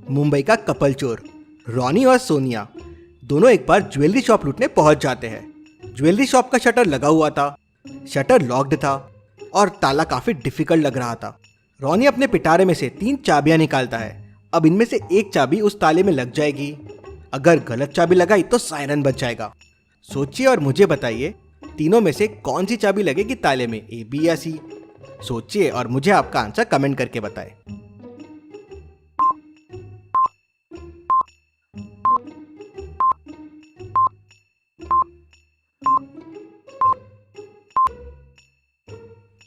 मुंबई का कपल चोर रॉनी और सोनिया दोनों एक बार ज्वेलरी शॉप लूटने पहुंच जाते हैं। ज्वेलरी शॉप का शटर लगा हुआ था, शटर लॉक्ड था और ताला काफी डिफिकल्ट लग रहा था। रॉनी अपने पिटारे में से 3 चाबियां निकालता है। अब इनमें से एक चाबी उस ताले में लग जाएगी। अगर गलत चाबी लगाई तो सायरन बच जाएगा। सोचिए और मुझे बताइए, तीनों में से कौन सी चाबी लगेगी ताले में, ए, बी या सी? सोचिए और मुझे आपका आंसर कमेंट करके बताएं।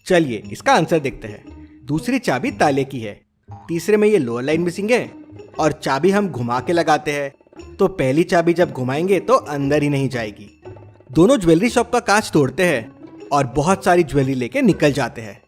चलिए इसका आंसर देखते हैं। दूसरी चाबी ताले की है, तीसरे में ये लोअर लाइन मिसिंग है और चाबी हम घुमा के लगाते हैं तो पहली चाबी जब घुमाएंगे तो अंदर ही नहीं जाएगी। दोनों ज्वेलरी शॉप का कांच तोड़ते हैं और बहुत सारी ज्वेलरी लेके निकल जाते हैं।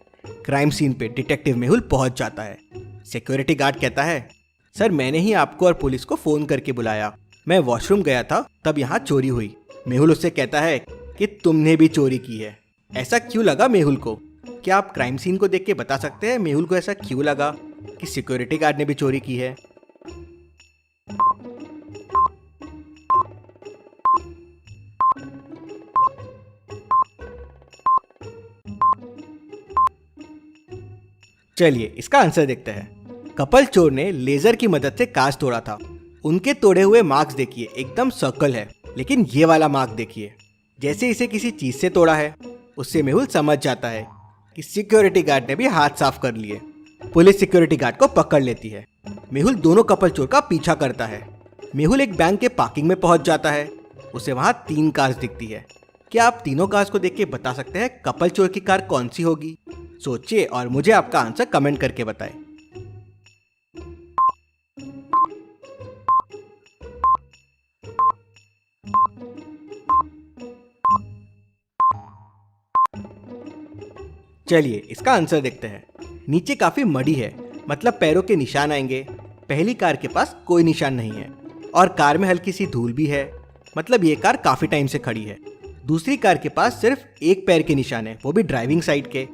क्राइम सीन पे डिटेक्टिव मेहुल पहुंच जाता है। सिक्योरिटी गार्ड कहता है, सर मैंने ही आपको और पुलिस को फोन करके बुलाया, मैं वॉशरूम गया था तब यहाँ चोरी हुई। मेहुल उससे कहता है कि तुमने भी चोरी की है। ऐसा क्यों लगा मेहुल को? क्या आप क्राइम सीन को देख के बता सकते हैं मेहुल को ऐसा क्यों लगा कि सिक्योरिटी गार्ड ने भी चोरी की है? चलिए इसका आंसर देखते हैं। कपल चोर ने लेजर की मदद से कांच तोड़ा था। उनके तोड़े हुए मार्क्स देखिए, एकदम सर्कल है, लेकिन ये वाला मार्क देखिए, जैसे इसे किसी चीज से तोड़ा है। उससे मेहुल समझ जाता है कि सिक्योरिटी गार्ड ने भी हाथ साफ कर लिए। पुलिस सिक्योरिटी गार्ड को पकड़ लेती है। मेहुल दोनों कपल चोर का पीछा करता है। मेहुल एक बैंक के पार्किंग में पहुंच जाता है। उसे वहां 3 कार्स दिखती है। क्या आप तीनों कार्स को देख के बता सकते हैं कपल चोर की कार कौन सी होगी? सोचिए और मुझे आपका आंसर कमेंट करके बताएं। चलिए इसका आंसर देखते हैं। नीचे काफी मडी है, मतलब पैरों के निशान आएंगे। पहली कार के पास कोई निशान नहीं है और कार में हल्की सी धूल भी है, मतलब ये कार काफी टाइम से खड़ी है। दूसरी कार के पास सिर्फ एक पैर के निशान है, वो भी ड्राइविंग साइड के,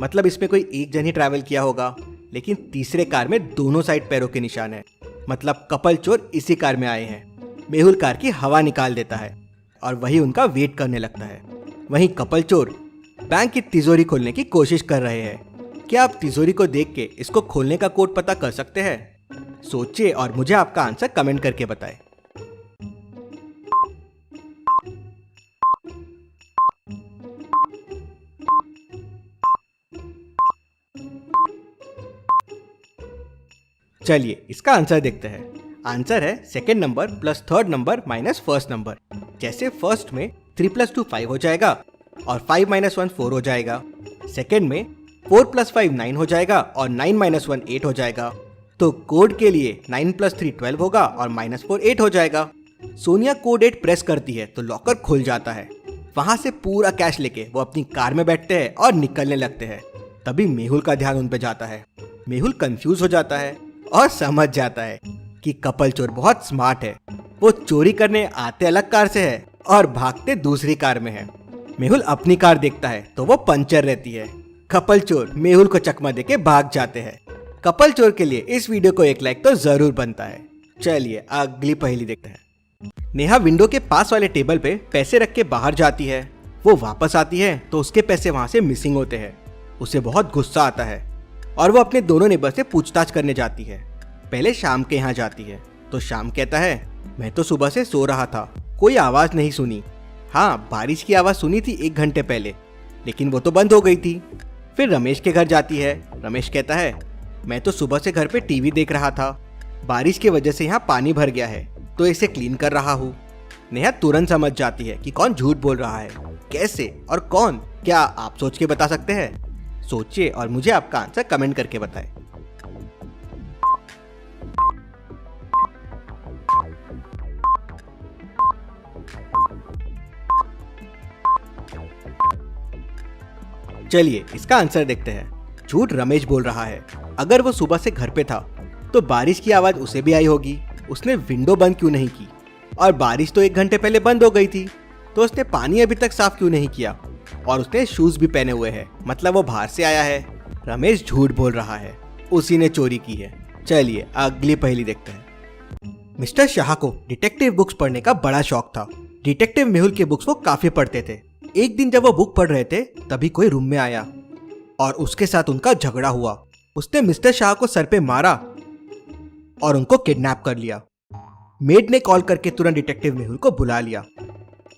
मतलब इसमें कोई एक जन ही ट्रैवल किया होगा। लेकिन तीसरे कार में दोनों साइड पैरों के निशान है, मतलब कपल चोर इसी कार में आए हैं। मेहुल कार की हवा निकाल देता है और वही उनका वेट करने लगता है। वहीं कपल चोर बैंक की तिजोरी खोलने की कोशिश कर रहे हैं। क्या आप तिजोरी को देख के इसको खोलने का कोड पता कर सकते हैं? सोचिए और मुझे आपका आंसर कमेंट करके बताएं। चलिए इसका आंसर देखते हैं। आंसर है second number plus third number minus first number. जैसे फर्स्ट में 3 + 2 5 हो जाएगा और 5 - 1 4 हो जाएगा। सेकंड में 4 + 5 9 हो जाएगा और 9 - 1 8 हो जाएगा। तो कोड के लिए 9 + 3 12 होगा और -4 8 हो जाएगा। सोनिया कोड 8 प्रेस करती है तो लॉकर खुल जाता है। वहां से पूरा कैश लेके वो अपनी कार में बैठते हैं और निकलने लगते हैं। तभी मेहुल का ध्यान उन पे जाता है। मेहुल कंफ्यूज हो जाता है और समझ जाता है कि कपल चोर बहुत स्मार्ट है। वो चोरी करने आते अलग कार से है और भागते दूसरी कार में है। मेहुल अपनी कार देखता है तो वो पंचर रहती है। कपल चोर मेहुल को चकमा देके भाग जाते हैं। कपल चोर के लिए इस वीडियो को 1 लाइक तो जरूर बनता है। चलिए अगली पहेली देखते हैं। नेहा विंडो के पास वाले टेबल पे पैसे रख के बाहर जाती है। वो वापस आती है तो उसके पैसे वहां से मिसिंग होते हैं। उसे बहुत गुस्सा आता है और वो अपने दोनों नेबर से पूछताछ करने जाती है। पहले शाम के यहाँ जाती है तो शाम कहता है, मैं तो सुबह से सो रहा था, कोई आवाज नहीं सुनी। हाँ, बारिश की आवाज सुनी थी 1 घंटे पहले, लेकिन वो तो बंद हो गई थी। फिर रमेश के घर जाती है। रमेश कहता है, मैं तो सुबह से घर पे टीवी देख रहा था, बारिश की वजह से यहाँ पानी भर गया है तो इसे क्लीन कर रहा हूँ। नेहा तुरंत समझ जाती है कि कौन झूठ बोल रहा है, कैसे और कौन। क्या आप सोच के बता सकते हैं? सोचिए और मुझे आपका आंसर कमेंट करके बताएं। चलिए इसका आंसर देखते हैं। झूठ रमेश बोल रहा है। अगर वो सुबह से घर पे था तो बारिश की आवाज उसे भी आई होगी। उसने विंडो बंद क्यों नहीं की? और बारिश तो 1 घंटे पहले बंद हो गई थी, तो उसने पानी अभी तक साफ क्यों नहीं किया? और उसने शूज भी पहने हुए हैं, मतलब वो बाहर से आया है। रमेश झूठ बोल रहा है, उसी ने चोरी की है। चलिए अगली पहेली देखते हैं। मिस्टर शाह को डिटेक्टिव बुक्स पढ़ने का बड़ा शौक था। डिटेक्टिव मेहुल के बुक्स वो काफी पढ़ते थे। एक दिन जब वो बुक पढ़ रहे थे तभी कोई रूम में आया और उसके साथ उनका झगड़ा हुआ। उसने मिस्टर शाह को सर पे मारा और उनको किडनैप कर लिया। मेड ने कॉल करके तुरंत डिटेक्टिव मेहुल को बुला लिया।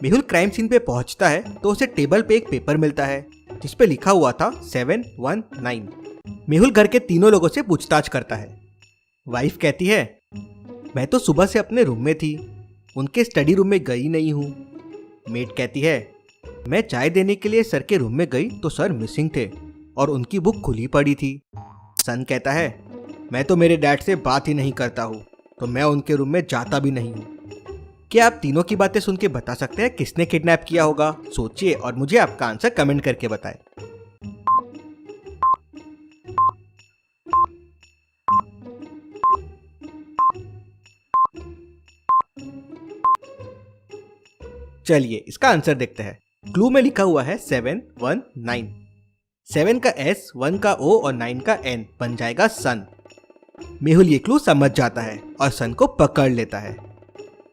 मेहुल क्राइम सीन पे पहुंचता है तो उसे टेबल पे एक पेपर मिलता है जिसपे लिखा हुआ था 719। मेहुल घर के तीनों लोगों से पूछताछ करता है। वाइफ कहती है, मैं तो सुबह से अपने रूम में थी, उनके स्टडी रूम में गई नहीं हूँ। मेड कहती है, मैं चाय देने के लिए सर के रूम में गई तो सर मिसिंग थे और उनकी बुक खुली पड़ी थी। सन कहता है, मैं तो मेरे डैड से बात ही नहीं करता हूँ तो मैं उनके रूम में जाता भी नहीं हूँ। क्या आप तीनों की बातें सुन के बता सकते हैं किसने किडनैप किया होगा? सोचिए और मुझे आपका आंसर कमेंट करके बताएं। चलिए इसका आंसर देखते हैं। क्लू में लिखा हुआ है 719। 7 का S, 1 का O और 9 का N बन जाएगा सन। मेहुल ये क्लू समझ जाता है और सन को पकड़ लेता है।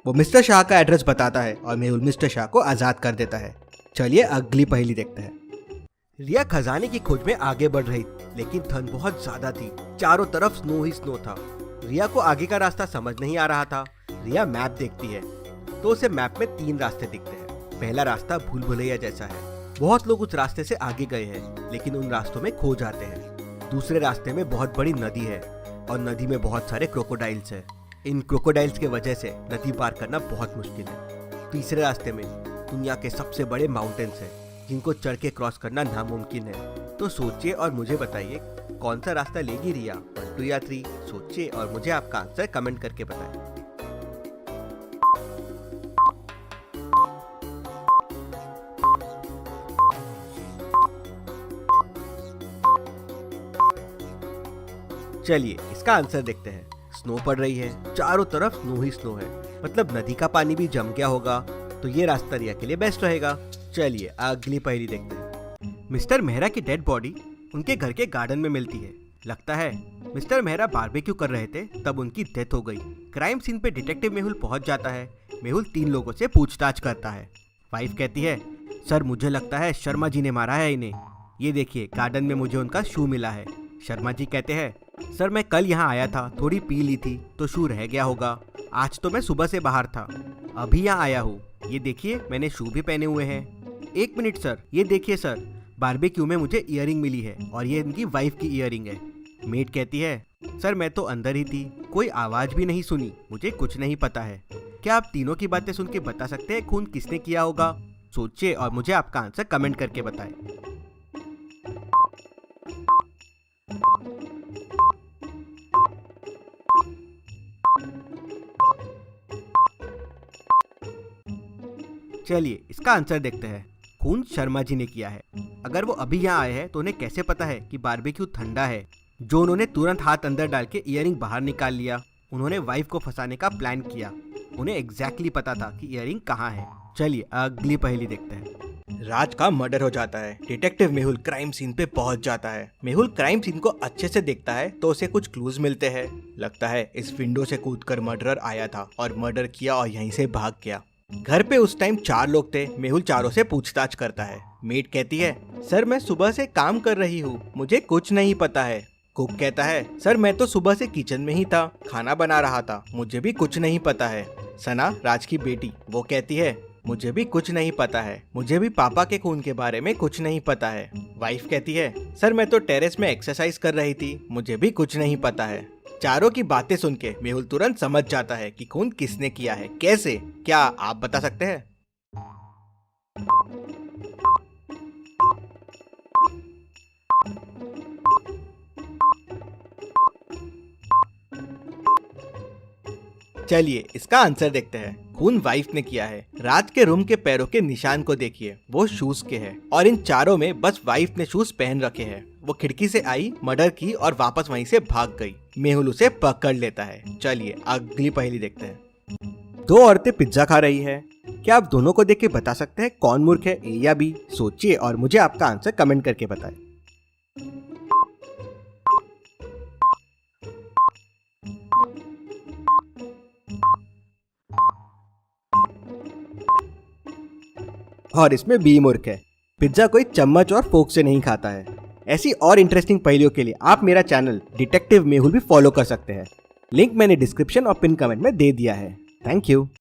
वो मिस्टर शाह का एड्रेस बताता है और मेहुल मिस्टर शाह को आजाद कर देता है। चलिए अगली पहेली देखते हैं। रिया खजाने की खोज में आगे बढ़ रही लेकिन ठंड बहुत ज्यादा थी। चारों तरफ स्नो ही स्नो था। रिया को आगे का रास्ता समझ नहीं आ रहा था। रिया मैप देखती है तो उसे मैप में 3 रास्ते दिखते हैं। पहला रास्ता भूल भुलैया जैसा है। बहुत लोग उस रास्ते से आगे गए हैं लेकिन उन रास्तों में खो जाते हैं। दूसरे रास्ते में बहुत बड़ी नदी है और नदी में बहुत सारे क्रोकोडाइल्स हैं। इन क्रोकोडाइल्स के वजह से नदी पार करना बहुत मुश्किल है। तीसरे रास्ते में दुनिया के सबसे बड़े माउंटेन्स हैं जिनको चढ़ के क्रॉस करना नामुमकिन है। तो सोचिए और मुझे बताइए कौन सा रास्ता लेगी रिया, 1 2 या 3? सोचिए और मुझे आपका आंसर कमेंट करके बताएं। चलिए इसका आंसर देखते हैं। स्नो पड़ रही है, चारों तरफ स्नो ही स्नो है, मतलब नदी का पानी भी जम गया होगा तो ये रास्ता रिया के लिए बेस्ट रहेगा। चलिए अगली पहेली देखते हैं। मिस्टर मेहरा की डेड बॉडी उनके घर के गार्डन में मिलती है। लगता है मिस्टर मेहरा बारबेक्यू कर रहे थे तब उनकी डेथ हो गई। क्राइम सीन पे डिटेक्टिव मेहुल पहुंच जाता है। मेहुल 3 लोगों से पूछताछ करता है। वाइफ कहती है, सर मुझे लगता है शर्मा जी ने मारा है इन्हें। ये देखिए गार्डन में मुझे उनका शू मिला है। शर्मा जी कहते हैं, सर मैं कल यहाँ आया था, थोड़ी पी ली थी तो शू रह गया होगा। आज तो मैं सुबह से बाहर था, अभी यहाँ आया हूँ। ये देखिए मैंने शू भी पहने हुए हैं। 1 मिनट सर, ये देखिए सर, बारबेक्यू में मुझे ईयरिंग मिली है और ये इनकी वाइफ की ईयरिंग है। मेट कहती है, सर मैं तो अंदर ही थी, कोई आवाज भी नहीं सुनी, मुझे कुछ नहीं पता है। क्या आप तीनों की बातें सुन के बता सकते हैं खून किसने किया होगा? सोचिए और मुझे आपका आंसर कमेंट करके बताएं। चलिए इसका आंसर देखते हैं। खून शर्मा जी ने किया है। अगर वो अभी यहाँ आए हैं तो उन्हें कैसे पता है कि बारबेक्यू ठंडा है? जो उन्होंने तुरंत हाथ अंदर डाल के ईयरिंग बाहर निकाल लिया। उन्होंने वाइफ को फंसाने का प्लान किया। उन्हें एग्जैक्टली पता था कि ईयरिंग कहाँ है। चलिए अगली पहेली देखते हैं। राज का मर्डर हो जाता है। डिटेक्टिव मेहुल क्राइम सीन पे पहुंच जाता है। मेहुल क्राइम सीन को अच्छे से देखता है तो उसे कुछ क्लूज मिलते हैं। लगता है इस विंडो से कूदकर मर्डरर आया था और मर्डर किया और यहीं से भाग गया। घर पे उस टाइम 4 लोग थे। मेहुल चारों से पूछताछ करता है। मेड कहती है, सर मैं सुबह से काम कर रही हूँ, मुझे कुछ नहीं पता है। कुक कहता है, सर मैं तो सुबह से किचन में ही था, खाना बना रहा था, मुझे भी कुछ नहीं पता है। सना, राज की बेटी, वो कहती है, मुझे भी कुछ नहीं पता है, मुझे भी पापा के खून के बारे में कुछ नहीं पता है। वाइफ कहती है, सर मैं तो टेरेस में एक्सरसाइज कर रही थी, मुझे भी कुछ नहीं पता है। चारों की बातें सुन के मेहुल तुरंत समझ जाता है कि खून किसने किया है। कैसे? क्या आप बता सकते हैं? चलिए इसका आंसर देखते हैं। खून वाइफ ने किया है। राज के रूम के पैरों के निशान को देखिए, वो शूज के हैं और इन चारों में बस वाइफ ने शूज पहन रखे हैं। वो खिड़की से आई, मर्डर की और वापस वहीं से भाग गई। मेहुल उसे पकड़ लेता है। चलिए अगली पहेली देखते हैं। 2 औरतें पिज्जा खा रही है। क्या आप दोनों को देख के बता सकते हैं कौन मूर्ख है, ए या बी? सोचिए और मुझे आपका आंसर कमेंट करके बताएं। और इसमें बी मूर्ख है। पिज्जा कोई चम्मच और फोक से नहीं खाता है। ऐसी और इंटरेस्टिंग पहेलियों के लिए आप मेरा चैनल डिटेक्टिव मेहुल भी फॉलो कर सकते हैं। लिंक मैंने डिस्क्रिप्शन और पिन कमेंट में दे दिया है। Thank you.